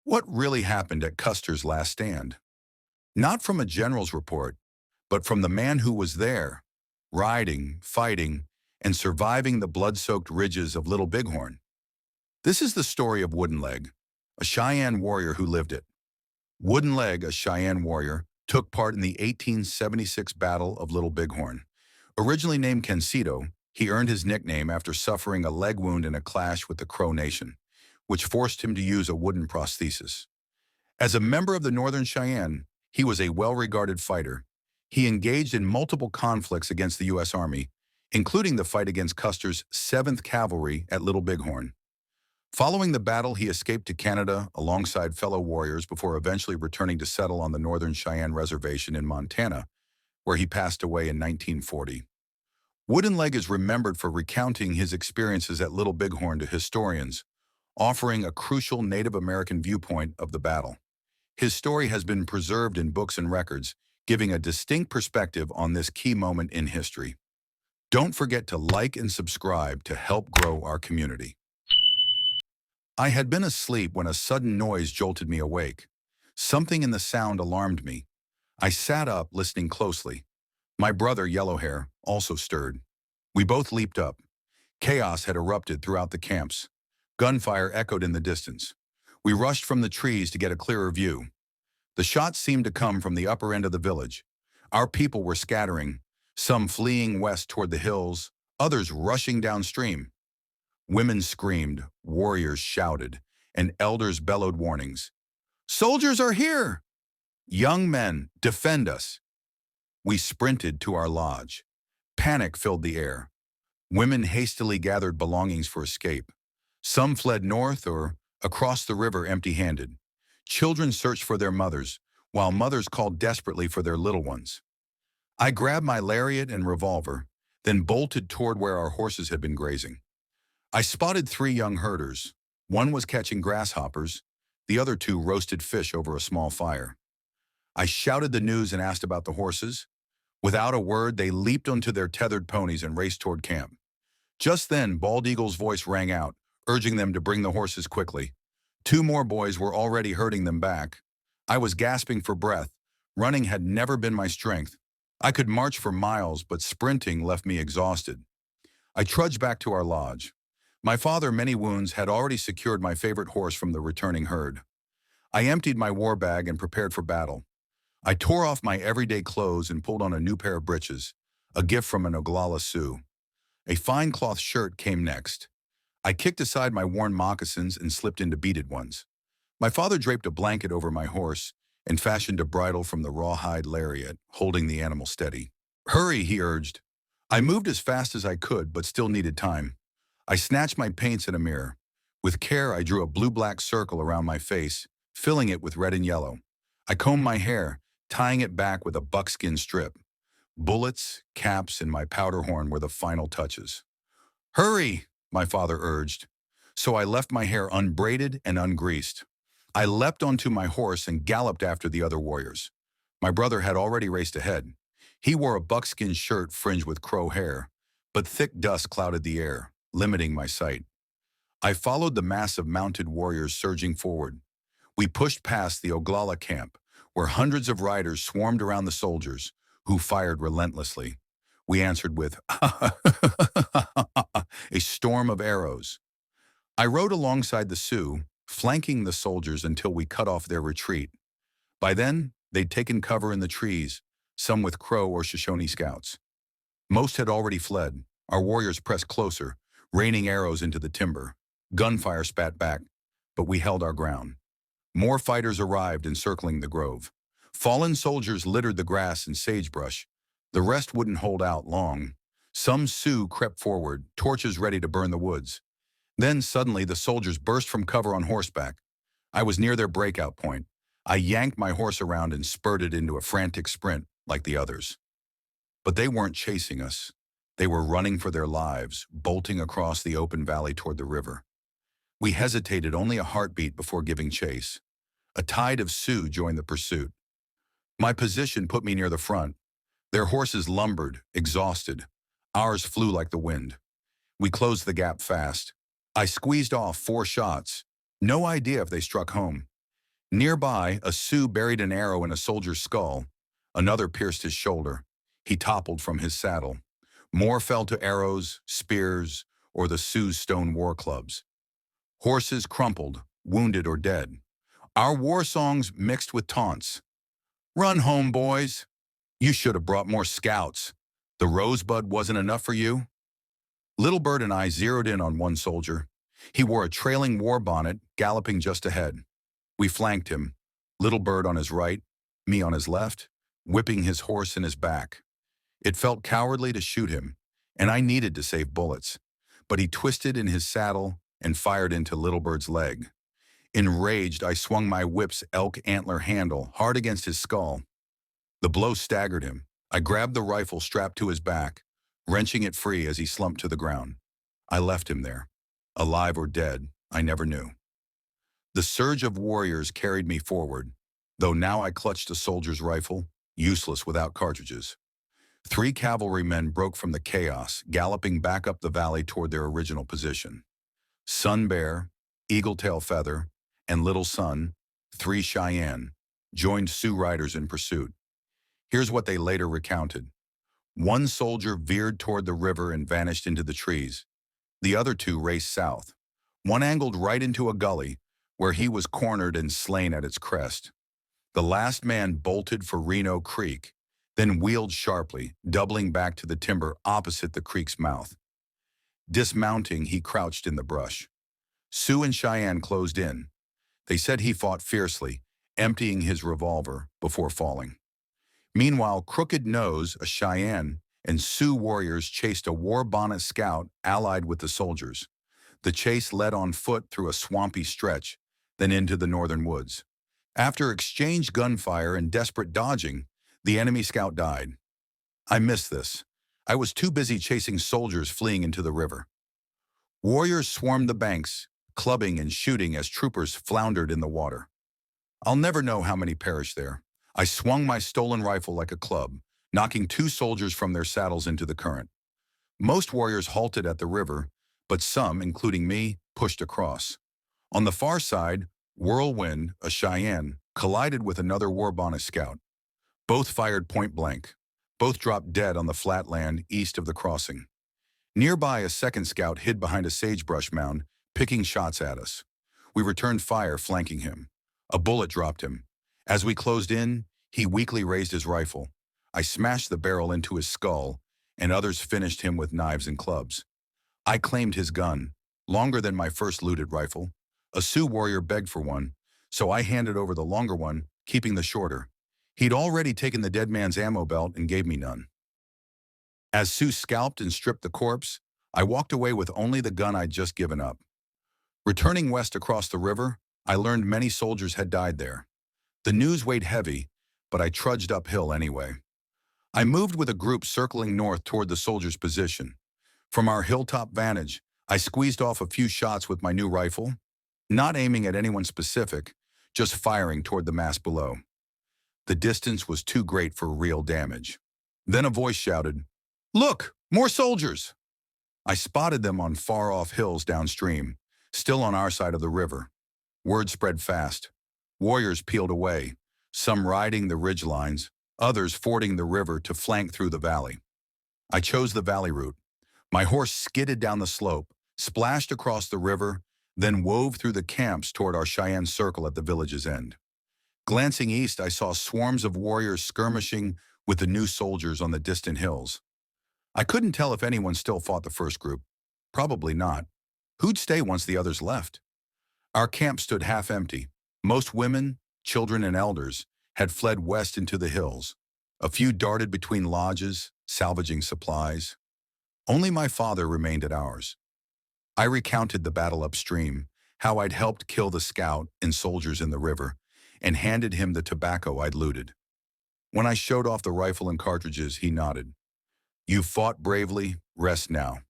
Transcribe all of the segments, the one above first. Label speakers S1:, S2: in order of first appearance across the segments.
S1: What really happened at Custer's last stand? Not from a general's report, but from the man who was there, riding, fighting, and surviving the blood-soaked ridges of Little Bighorn. This is the story of Wooden Leg, a Cheyenne warrior who lived it. Wooden Leg, a Cheyenne warrior, took part in the 1876 Battle of Little Bighorn. Originally named Kencito, he earned his nickname after suffering a leg wound in a clash with the Crow Nation, which forced him to use a wooden prosthesis. As a member of the Northern Cheyenne, he was a well-regarded fighter. He engaged in multiple conflicts against the U.S. Army, including the fight against Custer's 7th Cavalry at Little Bighorn. Following the battle, he escaped to Canada alongside fellow warriors before eventually returning to settle on the Northern Cheyenne Reservation in Montana, where he passed away in 1940. Wooden Leg is remembered for recounting his experiences at Little Bighorn to historians, offering a crucial Native American viewpoint of the battle. His story has been preserved in books and records, giving a distinct perspective on this key moment in history. Don't forget to like and subscribe to help grow our community. I had been asleep when a sudden noise jolted me awake. Something in the sound alarmed me. I sat up, listening closely. My brother, Yellowhair, also stirred. We both leaped up. Chaos had erupted throughout the camps. Gunfire echoed in the distance. We rushed from the trees to get a clearer view. The shots seemed to come from the upper end of the village. Our people were scattering, some fleeing west toward the hills, others rushing downstream. Women screamed, warriors shouted, and elders bellowed warnings. "Soldiers are here! Young men, defend us!" We sprinted to our lodge. Panic filled the air. Women hastily gathered belongings for escape. Some fled north or across the river empty-handed. Children searched for their mothers, while mothers called desperately for their little ones. I grabbed my lariat and revolver, then bolted toward where our horses had been grazing. I spotted 3 young herders. One was catching grasshoppers, the other 2 roasted fish over a small fire. I shouted the news and asked about the horses. Without a word, they leaped onto their tethered ponies and raced toward camp. Just then, Bald Eagle's voice rang out, urging them to bring the horses quickly. 2 more boys were already herding them back. I was gasping for breath. Running had never been my strength. I could march for miles, but sprinting left me exhausted. I trudged back to our lodge. My father, many wounds, had already secured my favorite horse from the returning herd. I emptied my war bag and prepared for battle. I tore off my everyday clothes and pulled on a new pair of breeches, a gift from an Oglala Sioux. A fine cloth shirt came next. I kicked aside my worn moccasins and slipped into beaded ones. My father draped a blanket over my horse and fashioned a bridle from the rawhide lariat, holding the animal steady. "Hurry," he urged. I moved as fast as I could, but still needed time. I snatched my paints and a mirror. With care, I drew a blue-black circle around my face, filling it with red and yellow. I combed my hair, tying it back with a buckskin strip. Bullets, caps, and my powder horn were the final touches. "Hurry," my father urged. So I left my hair unbraided and ungreased. I leapt onto my horse and galloped after the other warriors. My brother had already raced ahead. He wore a buckskin shirt fringed with crow hair, but thick dust clouded the air, limiting my sight. I followed the mass of mounted warriors surging forward. We pushed past the Oglala camp, where hundreds of riders swarmed around the soldiers, who fired relentlessly. We answered with a storm of arrows. I rode alongside the Sioux, flanking the soldiers until we cut off their retreat. By then, they'd taken cover in the trees, some with Crow or Shoshone scouts. Most had already fled. Our warriors pressed closer, raining arrows into the timber. Gunfire spat back, but we held our ground. More fighters arrived, encircling the grove. Fallen soldiers littered the grass and sagebrush. The rest wouldn't hold out long. Some Sioux crept forward, torches ready to burn the woods. Then suddenly the soldiers burst from cover on horseback. I was near their breakout point. I yanked my horse around and spurted into a frantic sprint like the others. But they weren't chasing us. They were running for their lives, bolting across the open valley toward the river. We hesitated only a heartbeat before giving chase. A tide of Sioux joined the pursuit. My position put me near the front. Their horses lumbered, exhausted. Ours flew like the wind. We closed the gap fast. I squeezed off 4 shots. No idea if they struck home. Nearby, a Sioux buried an arrow in a soldier's skull. Another pierced his shoulder. He toppled from his saddle. More fell to arrows, spears, or the Sioux stone war clubs. Horses crumpled, wounded or dead. Our war songs mixed with taunts. "Run home, boys. You should have brought more scouts. The rosebud wasn't enough for you." Little Bird and I zeroed in on one soldier. He wore a trailing war bonnet, galloping just ahead. We flanked him, Little Bird on his right, me on his left, whipping his horse in his back. It felt cowardly to shoot him, and I needed to save bullets. But he twisted in his saddle and fired into Little Bird's leg. Enraged, I swung my whip's elk antler handle hard against his skull. The blow staggered him. I grabbed the rifle strapped to his back, wrenching it free as he slumped to the ground. I left him there. Alive or dead, I never knew. The surge of warriors carried me forward, though now I clutched a soldier's rifle, useless without cartridges. 3 cavalrymen broke from the chaos, galloping back up the valley toward their original position. Sun Bear, Eagle Tail Feather, and Little Sun, 3 Cheyenne, joined Sioux riders in pursuit. Here's what they later recounted. One soldier veered toward the river and vanished into the trees. The other 2 raced south. One angled right into a gully, where he was cornered and slain at its crest. The last man bolted for Reno Creek, then wheeled sharply, doubling back to the timber opposite the creek's mouth. Dismounting, he crouched in the brush. Sioux and Cheyenne closed in. They said he fought fiercely, emptying his revolver before falling. Meanwhile, Crooked Nose, a Cheyenne, and Sioux warriors chased a war bonnet scout allied with the soldiers. The chase led on foot through a swampy stretch, then into the northern woods. After exchanged gunfire and desperate dodging, the enemy scout died. I missed this. I was too busy chasing soldiers fleeing into the river. Warriors swarmed the banks, clubbing and shooting as troopers floundered in the water. I'll never know how many perished there. I swung my stolen rifle like a club, knocking 2 soldiers from their saddles into the current. Most warriors halted at the river, but some, including me, pushed across. On the far side, Whirlwind, a Cheyenne, collided with another war bonnet scout. Both fired point blank. Both dropped dead on the flat land east of the crossing. Nearby, a second scout hid behind a sagebrush mound, picking shots at us. We returned fire, flanking him. A bullet dropped him. As we closed in, he weakly raised his rifle. I smashed the barrel into his skull, and others finished him with knives and clubs. I claimed his gun, longer than my first looted rifle. A Sioux warrior begged for one, so I handed over the longer one, keeping the shorter. He'd already taken the dead man's ammo belt and gave me none. As Sioux scalped and stripped the corpse, I walked away with only the gun I'd just given up. Returning west across the river, I learned many soldiers had died there. The news weighed heavy, but I trudged uphill anyway. I moved with a group circling north toward the soldiers' position. From our hilltop vantage, I squeezed off a few shots with my new rifle, not aiming at anyone specific, just firing toward the mass below. The distance was too great for real damage. Then a voice shouted, "Look, more soldiers!" I spotted them on far-off hills downstream, still on our side of the river. Word spread fast. Warriors peeled away, some riding the ridge lines, others fording the river to flank through the valley. I chose the valley route. My horse skidded down the slope, splashed across the river, then wove through the camps toward our Cheyenne circle at the village's end. Glancing east, I saw swarms of warriors skirmishing with the new soldiers on the distant hills. I couldn't tell if anyone still fought the first group. Probably not. Who'd stay once the others left? Our camp stood half empty. Most women, children, and elders had fled west into the hills. A few darted between lodges, salvaging supplies. Only my father remained at ours. I recounted the battle upstream, how I'd helped kill the scout and soldiers in the river, and handed him the tobacco I'd looted. When I showed off the rifle and cartridges, he nodded. "You fought bravely, rest now."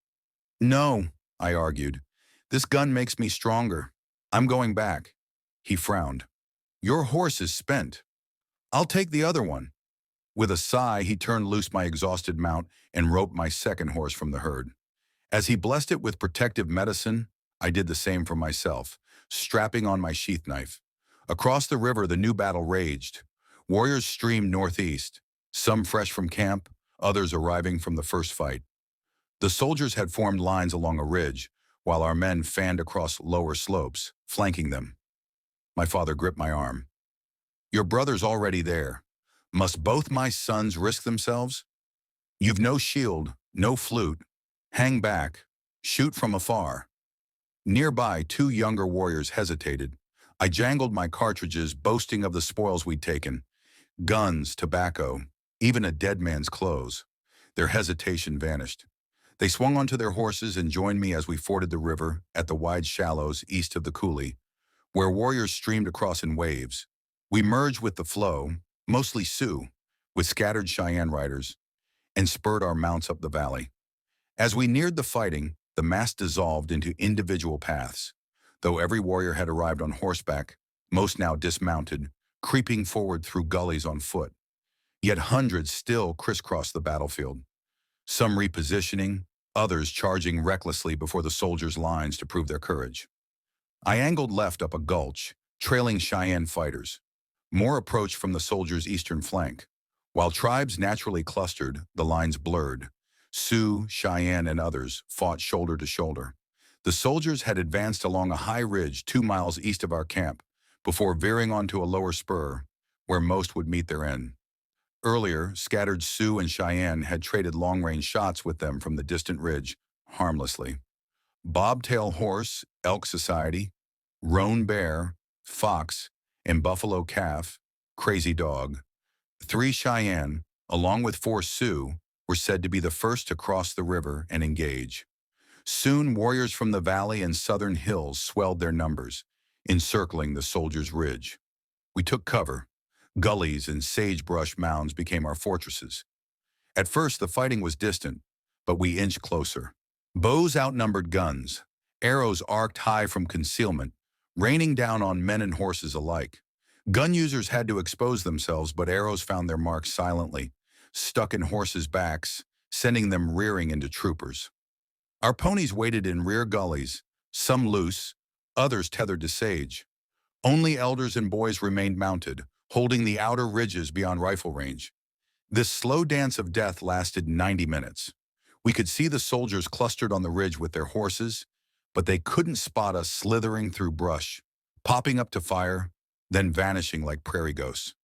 S1: "No," I argued. "This gun makes me stronger. I'm going back." He frowned. "Your horse is spent. I'll take the other one." With a sigh, he turned loose my exhausted mount and roped my second horse from the herd. As he blessed it with protective medicine, I did the same for myself, strapping on my sheath knife. Across the river, the new battle raged. Warriors streamed northeast, some fresh from camp, others arriving from the first fight. The soldiers had formed lines along a ridge, while our men fanned across lower slopes, flanking them. My father gripped my arm. "Your brother's already there. Must both my sons risk themselves? You've no shield, no flute. Hang back. Shoot from afar." Nearby, two younger warriors hesitated. I jangled my cartridges, boasting of the spoils we'd taken. Guns, tobacco, even a dead man's clothes. Their hesitation vanished. They swung onto their horses and joined me as we forded the river at the wide shallows east of the coulee, where warriors streamed across in waves. We merged with the flow, mostly Sioux, with scattered Cheyenne riders, and spurred our mounts up the valley. As we neared the fighting, the mass dissolved into individual paths. Though every warrior had arrived on horseback, most now dismounted, creeping forward through gullies on foot. Yet hundreds still crisscrossed the battlefield, some repositioning, others charging recklessly before the soldiers' lines to prove their courage. I angled left up a gulch, trailing Cheyenne fighters. More approached from the soldiers' eastern flank. While tribes naturally clustered, the lines blurred. Sioux, Cheyenne, and others fought shoulder to shoulder. The soldiers had advanced along a high ridge 2 miles east of our camp, before veering onto a lower spur, where most would meet their end. Earlier, scattered Sioux and Cheyenne had traded long-range shots with them from the distant ridge, harmlessly. Bobtail horse, elk society, roan bear, fox, and buffalo calf, crazy dog. 3 Cheyenne, along with 4 Sioux, were said to be the first to cross the river and engage. Soon, warriors from the valley and southern hills swelled their numbers, encircling the soldiers' ridge. We took cover. Gullies and sagebrush mounds became our fortresses. At first, the fighting was distant, but we inched closer. Bows outnumbered guns, arrows arced high from concealment, raining down on men and horses alike. Gun users had to expose themselves, but arrows found their marks silently, stuck in horses' backs, sending them rearing into troopers. Our ponies waited in rear gullies, some loose, others tethered to sage. Only elders and boys remained mounted, holding the outer ridges beyond rifle range. This slow dance of death lasted 90 minutes. We could see the soldiers clustered on the ridge with their horses, but they couldn't spot us slithering through brush, popping up to fire, then vanishing like prairie ghosts.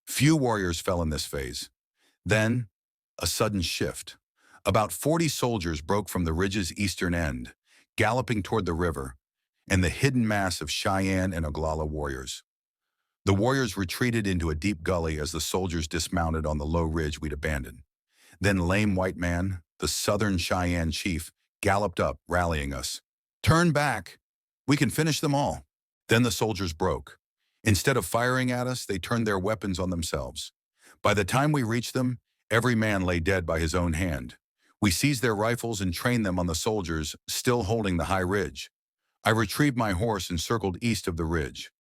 S1: Few warriors fell in this phase. Then, a sudden shift. About 40 soldiers broke from the ridge's eastern end, galloping toward the river, and the hidden mass of Cheyenne and Oglala warriors. The warriors retreated into a deep gully as the soldiers dismounted on the low ridge we'd abandoned. Then Lame White Man, the southern Cheyenne chief, galloped up, rallying us. "Turn back! We can finish them all." Then the soldiers broke. Instead of firing at us, they turned their weapons on themselves. By the time we reached them, every man lay dead by his own hand. We seized their rifles and trained them on the soldiers, still holding the high ridge. I retrieved my horse and circled east of the ridge.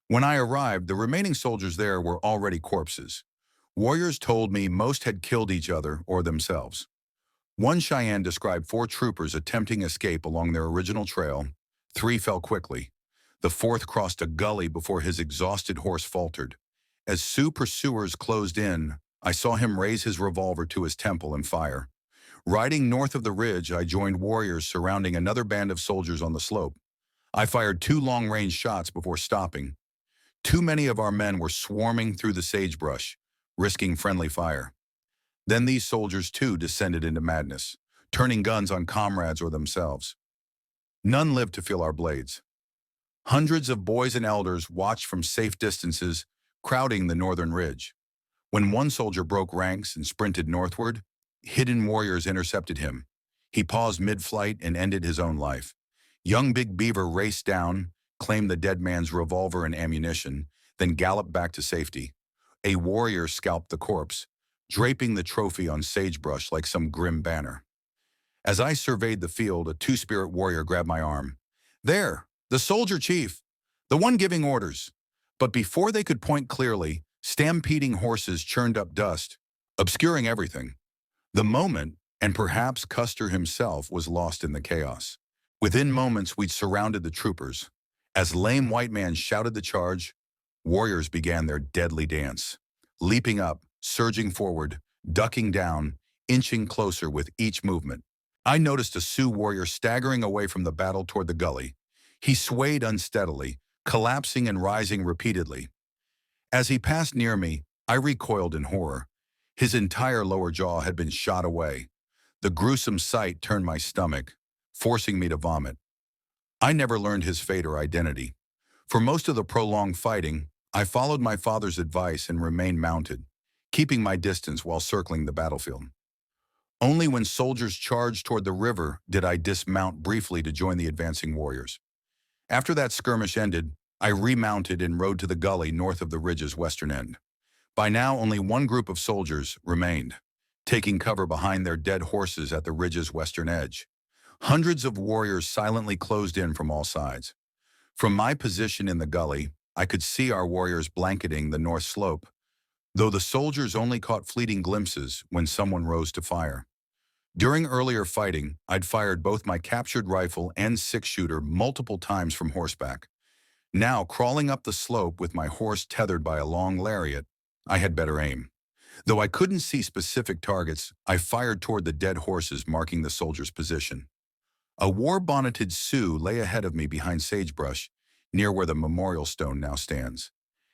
S1: When I arrived, the remaining soldiers there were already corpses. Warriors told me most had killed each other or themselves. One Cheyenne described 4 troopers attempting escape along their original trail. 3 fell quickly. The 4th crossed a gully before his exhausted horse faltered. As Sioux pursuers closed in, I saw him raise his revolver to his temple and fire. Riding north of the ridge, I joined warriors surrounding another band of soldiers on the slope. I fired 2 long-range shots before stopping. Too many of our men were swarming through the sagebrush, risking friendly fire. Then these soldiers too descended into madness, turning guns on comrades or themselves. None lived to feel our blades. Hundreds of boys and elders watched from safe distances, crowding the northern ridge. When one soldier broke ranks and sprinted northward, hidden warriors intercepted him. He paused mid-flight and ended his own life. Young Big Beaver raced down, claimed the dead man's revolver and ammunition, then galloped back to safety. A warrior scalped the corpse, draping the trophy on sagebrush like some grim banner. As I surveyed the field, a two-spirit warrior grabbed my arm. "There, the soldier chief, the one giving orders." But before they could point clearly, stampeding horses churned up dust, obscuring everything. The moment, and perhaps Custer himself, was lost in the chaos. Within moments, we'd surrounded the troopers. As Lame White Man shouted the charge, Warriors began their deadly dance, leaping up, surging forward, ducking down, inching closer with each movement. I noticed a Sioux warrior staggering away from the battle toward the gully. He swayed unsteadily, collapsing and rising repeatedly. As he passed near me, I recoiled in horror. His entire lower jaw had been shot away. The gruesome sight turned my stomach, forcing me to vomit. I never learned his fate or identity. For most of the prolonged fighting, I followed my father's advice and remained mounted, keeping my distance while circling the battlefield. Only when soldiers charged toward the river did I dismount briefly to join the advancing warriors. After that skirmish ended, I remounted and rode to the gully north of the ridge's western end. By now, only one group of soldiers remained, taking cover behind their dead horses at the ridge's western edge. Hundreds of warriors silently closed in from all sides. From my position in the gully, I could see our warriors blanketing the north slope, though the soldiers only caught fleeting glimpses when someone rose to fire. During earlier fighting, I'd fired both my captured rifle and six-shooter multiple times from horseback. Now, crawling up the slope with my horse tethered by a long lariat, I had better aim. Though I couldn't see specific targets, I fired toward the dead horses marking the soldiers' position. A war-bonneted Sioux lay ahead of me behind sagebrush, near where the memorial stone now stands.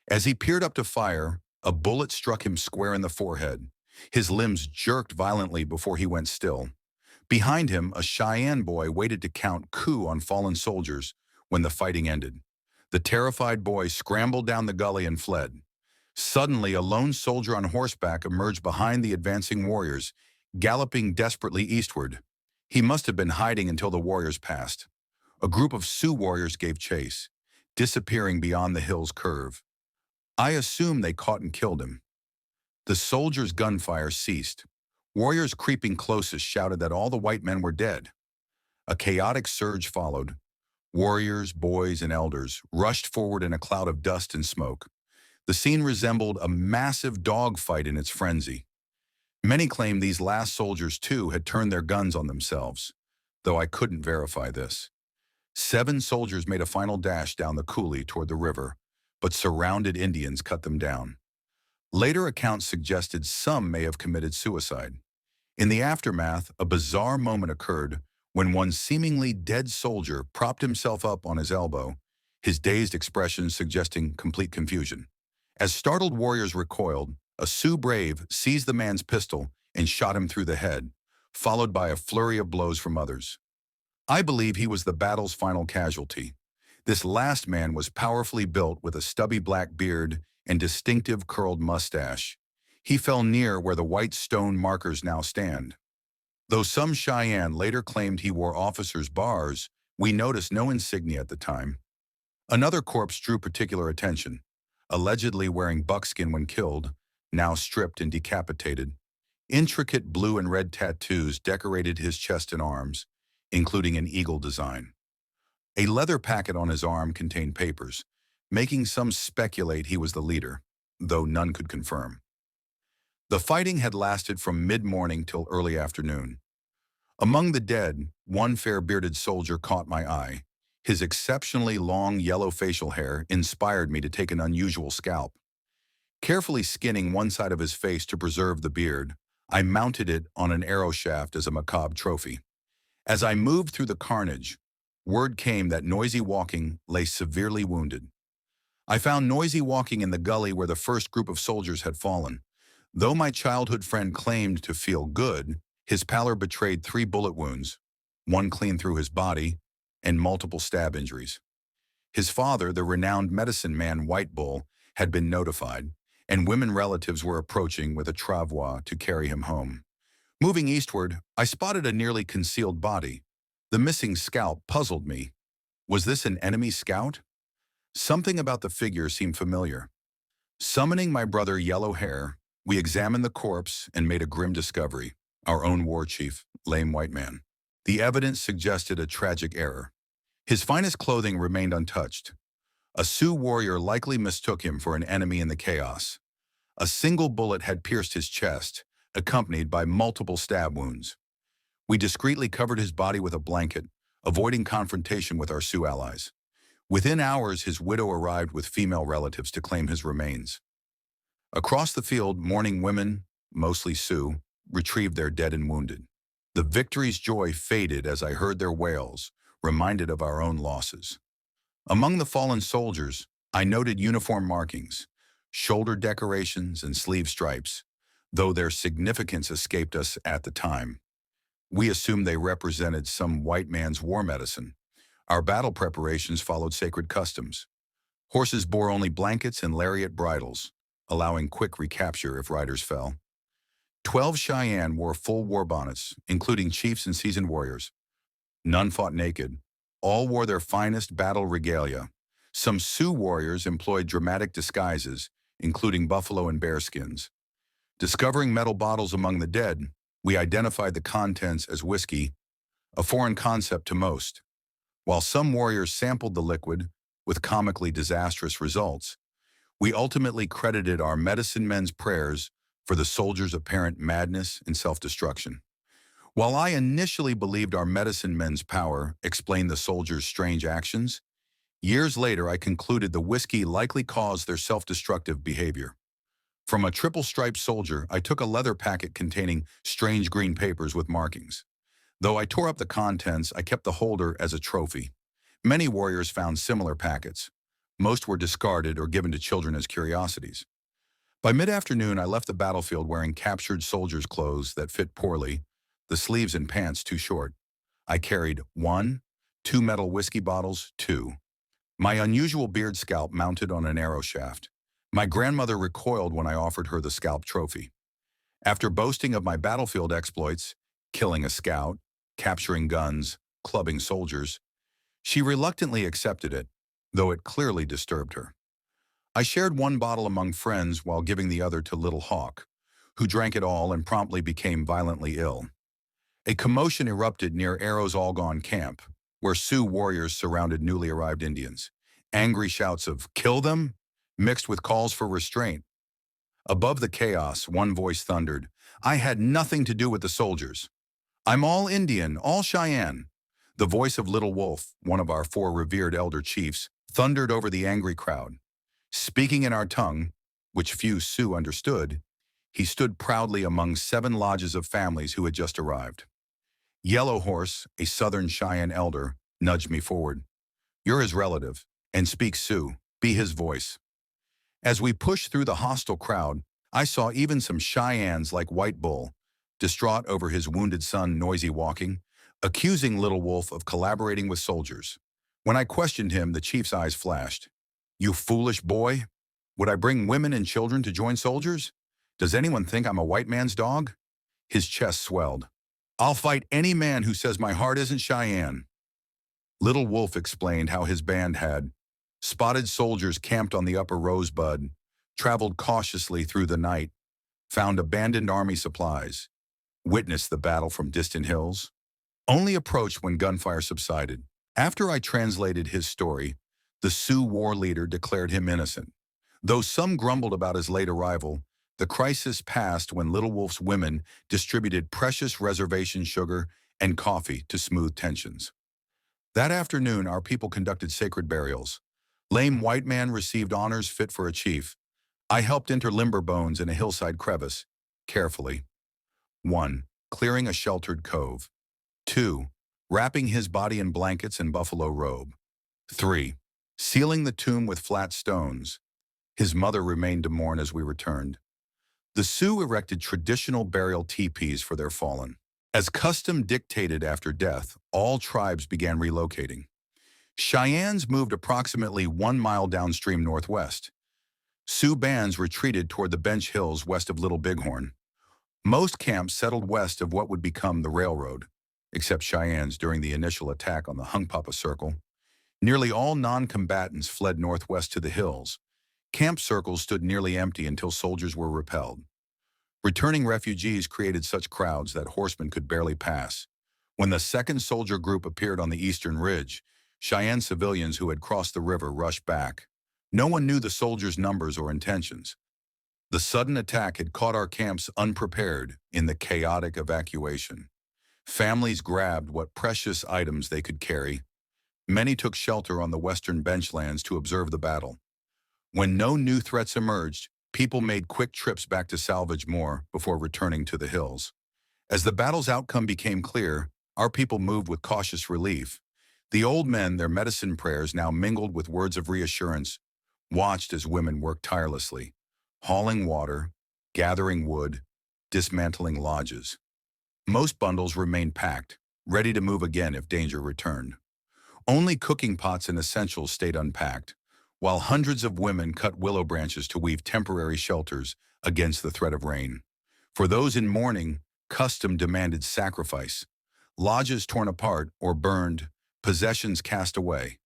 S1: As he peered up to fire, a bullet struck him square in the forehead. His limbs jerked violently before he went still. Behind him, a Cheyenne boy waited to count coup on fallen soldiers when the fighting ended. The terrified boy scrambled down the gully and fled. Suddenly, a lone soldier on horseback emerged behind the advancing warriors, galloping desperately eastward. He must have been hiding until the warriors passed. A group of Sioux warriors gave chase, disappearing beyond the hill's curve. I assume they caught and killed him. The soldiers' gunfire ceased. Warriors creeping closest shouted that all the white men were dead. A chaotic surge followed. Warriors, boys, and elders rushed forward in a cloud of dust and smoke. The scene resembled a massive dogfight in its frenzy. Many claimed these last soldiers, too, had turned their guns on themselves, though I couldn't verify this. 7 soldiers made a final dash down the coulee toward the river, but surrounded Indians cut them down. Later accounts suggested some may have committed suicide. In the aftermath, a bizarre moment occurred when one seemingly dead soldier propped himself up on his elbow, his dazed expression suggesting complete confusion. As startled warriors recoiled, a Sioux brave seized the man's pistol and shot him through the head, followed by a flurry of blows from others. I believe he was the battle's final casualty. This last man was powerfully built with a stubby black beard and distinctive curled mustache. He fell near where the white stone markers now stand. Though some Cheyenne later claimed he wore officers' bars, we noticed no insignia at the time. Another corpse drew particular attention, allegedly wearing buckskin when killed, now stripped and decapitated. Intricate blue and red tattoos decorated his chest and arms, including an eagle design. A leather packet on his arm contained papers, making some speculate he was the leader, though none could confirm. The fighting had lasted from mid-morning till early afternoon. Among the dead, one fair-bearded soldier caught my eye. His exceptionally long yellow facial hair inspired me to take an unusual scalp. Carefully skinning one side of his face to preserve the beard, I mounted it on an arrow shaft as a macabre trophy. As I moved through the carnage, word came that Noisy Walking lay severely wounded. I found Noisy Walking in the gully where the first group of soldiers had fallen. Though my childhood friend claimed to feel good, his pallor betrayed 3 bullet wounds, one clean through his body, and multiple stab injuries. His father, the renowned medicine man White Bull, had been notified, and women relatives were approaching with a travois to carry him home. Moving eastward, I spotted a nearly concealed body. The missing scalp puzzled me. Was this an enemy scout? Something about the figure seemed familiar. Summoning my brother Yellow Hair, we examined the corpse and made a grim discovery. Our own war chief, Lame White Man. The evidence suggested a tragic error. His finest clothing remained untouched. A Sioux warrior likely mistook him for an enemy in the chaos. A single bullet had pierced his chest, accompanied by multiple stab wounds. We discreetly covered his body with a blanket, avoiding confrontation with our Sioux allies. Within hours, his widow arrived with female relatives to claim his remains. Across the field, mourning women, mostly Sioux, retrieved their dead and wounded. The victory's joy faded as I heard their wails, reminded of our own losses. Among the fallen soldiers, I noted uniform markings, shoulder decorations, and sleeve stripes, though their significance escaped us at the time. We assumed they represented some white man's war medicine. Our battle preparations followed sacred customs. Horses bore only blankets and lariat bridles, allowing quick recapture if riders fell. 12 Cheyenne wore full war bonnets, including chiefs and seasoned warriors. None fought naked. All wore their finest battle regalia. Some Sioux warriors employed dramatic disguises, including buffalo and bear skins. Discovering metal bottles among the dead, we identified the contents as whiskey, a foreign concept to most. While some warriors sampled the liquid, with comically disastrous results, we ultimately credited our medicine men's prayers for the soldiers' apparent madness and self-destruction. While I initially believed our medicine men's power explained the soldiers' strange actions, years later I concluded the whiskey likely caused their self-destructive behavior. From a triple-striped soldier, I took a leather packet containing strange green papers with markings. Though I tore up the contents, I kept the holder as a trophy. Many warriors found similar packets. Most were discarded or given to children as curiosities. By mid-afternoon, I left the battlefield wearing captured soldiers' clothes that fit poorly, the sleeves and pants too short. I carried 2 metal whiskey bottles, 2. My unusual beard scalp mounted on an arrow shaft. My grandmother recoiled when I offered her the scalp trophy. After boasting of my battlefield exploits, killing a scout, capturing guns, clubbing soldiers, she reluctantly accepted it, though it clearly disturbed her. I shared one bottle among friends while giving the other to Little Hawk, who drank it all and promptly became violently ill. A commotion erupted near Arrow's All-Gone camp, where Sioux warriors surrounded newly arrived Indians. Angry shouts of "kill them" mixed with calls for restraint. Above the chaos, one voice thundered, "I had nothing to do with the soldiers. I'm all Indian, all Cheyenne." The voice of Little Wolf, one of our 4 revered elder chiefs, thundered over the angry crowd. Speaking in our tongue, which few Sioux understood, he stood proudly among 7 lodges of families who had just arrived. Yellow Horse, a Southern Cheyenne elder, nudged me forward. "You're his relative, and speak Sioux. Be his voice." As we pushed through the hostile crowd, I saw even some Cheyennes like White Bull, distraught over his wounded son noisy walking, accusing Little Wolf of collaborating with soldiers. When I questioned him, the chief's eyes flashed. "You foolish boy! Would I bring women and children to join soldiers? Does anyone think I'm a white man's dog?" His chest swelled. "I'll fight any man who says my heart isn't Cheyenne." Little Wolf explained how his band had spotted soldiers camped on the upper Rosebud, traveled cautiously through the night, found abandoned army supplies, witnessed the battle from distant hills, only approached when gunfire subsided. After I translated his story, the Sioux war leader declared him innocent. Though some grumbled about his late arrival, the crisis passed when Little Wolf's women distributed precious reservation sugar and coffee to smooth tensions. That afternoon, our people conducted sacred burials. Lame white man received honors fit for a chief. I helped interlimber bones in a hillside crevice, carefully. 1. Clearing a sheltered cove. 2. Wrapping his body in blankets and buffalo robe. 3. Sealing the tomb with flat stones. His mother remained to mourn as we returned. The Sioux erected traditional burial teepees for their fallen. As custom dictated after death, all tribes began relocating. Cheyennes moved approximately 1 mile downstream northwest. Sioux bands retreated toward the Bench Hills west of Little Bighorn. Most camps settled west of what would become the railroad, except Cheyennes during the initial attack on the Hungpapa Circle. Nearly all non-combatants fled northwest to the hills. Camp circles stood nearly empty until soldiers were repelled. Returning refugees created such crowds that horsemen could barely pass. When the second soldier group appeared on the eastern ridge, Cheyenne civilians who had crossed the river rushed back. No one knew the soldiers' numbers or intentions. The sudden attack had caught our camps unprepared in the chaotic evacuation. Families grabbed what precious items they could carry. Many took shelter on the western benchlands to observe the battle. When no new threats emerged, people made quick trips back to salvage more before returning to the hills. As the battle's outcome became clear, our people moved with cautious relief. The old men, their medicine prayers now mingled with words of reassurance, watched as women worked tirelessly, hauling water, gathering wood, dismantling lodges. Most bundles remained packed, ready to move again if danger returned. Only cooking pots and essentials stayed unpacked, while hundreds of women cut willow branches to weave temporary shelters against the threat of rain. For those in mourning, custom demanded sacrifice. Lodges torn apart or burned, possessions cast away.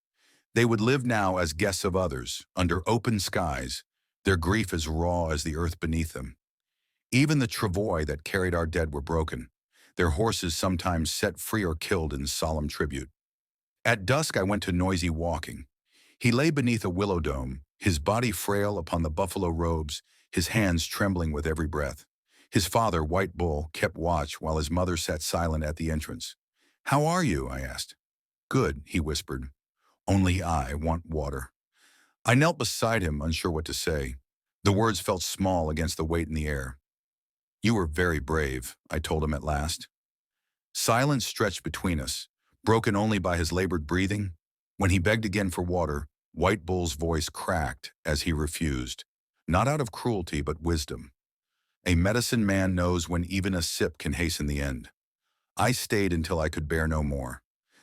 S1: They would live now as guests of others, under open skies, their grief as raw as the earth beneath them. Even the travois that carried our dead were broken, their horses sometimes set free or killed in solemn tribute. At dusk I went to Noisy walking. He lay beneath a willow dome, his body frail upon the buffalo robes, his hands trembling with every breath. His father, White Bull, kept watch while his mother sat silent at the entrance. "How are you?" I asked. "Good," he whispered. "Only I want water." I knelt beside him, unsure what to say. The words felt small against the weight in the air. "You were very brave," I told him at last. Silence stretched between us, broken only by his labored breathing. When he begged again for water, White Bull's voice cracked as he refused, not out of cruelty but wisdom. A medicine man knows when even a sip can hasten the end. I stayed until I could bear no more.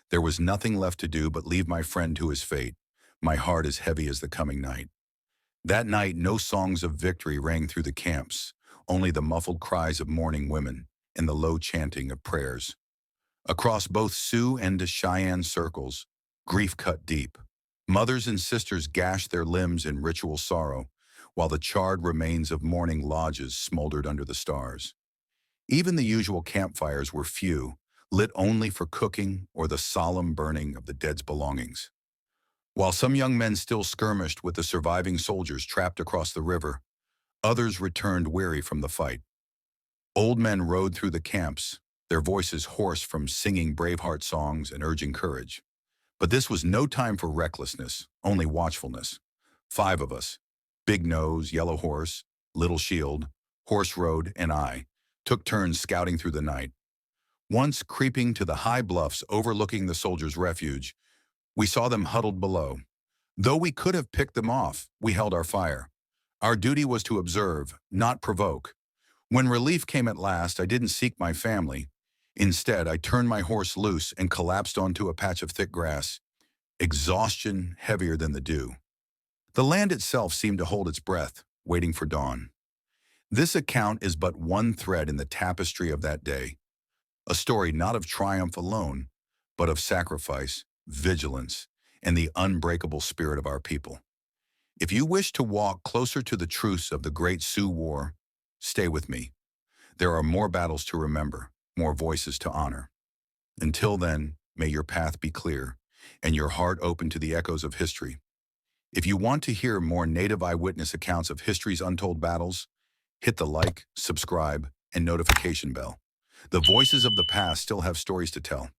S1: There was nothing left to do but leave my friend to his fate, my heart as heavy as the coming night. That night, no songs of victory rang through the camps, only the muffled cries of mourning women and the low chanting of prayers. Across both Sioux and Cheyenne circles, grief cut deep. Mothers and sisters gashed their limbs in ritual sorrow, while the charred remains of mourning lodges smoldered under the stars. Even the usual campfires were few, lit only for cooking or the solemn burning of the dead's belongings. While some young men still skirmished with the surviving soldiers trapped across the river, others returned weary from the fight. Old men rode through the camps, their voices hoarse from singing Braveheart songs and urging courage. But this was no time for recklessness, only watchfulness. 5 of us, Big Nose, Yellow Horse, Little Shield, Horse Road, and I, took turns scouting through the night. Once, creeping to the high bluffs overlooking the soldiers' refuge, we saw them huddled below. Though we could have picked them off, we held our fire. Our duty was to observe, not provoke. When relief came at last, I didn't seek my family. Instead, I turned my horse loose and collapsed onto a patch of thick grass, exhaustion heavier than the dew. The land itself seemed to hold its breath, waiting for dawn. This account is but one thread in the tapestry of that day, a story not of triumph alone, but of sacrifice, vigilance, and the unbreakable spirit of our people. If you wish to walk closer to the truths of the Great Sioux War, stay with me. There are more battles to remember, more voices to honor. Until then, may your path be clear and your heart open to the echoes of history. If you want to hear more native eyewitness accounts of history's untold battles, hit the like, subscribe, and notification bell. The voices of the past still have stories to tell.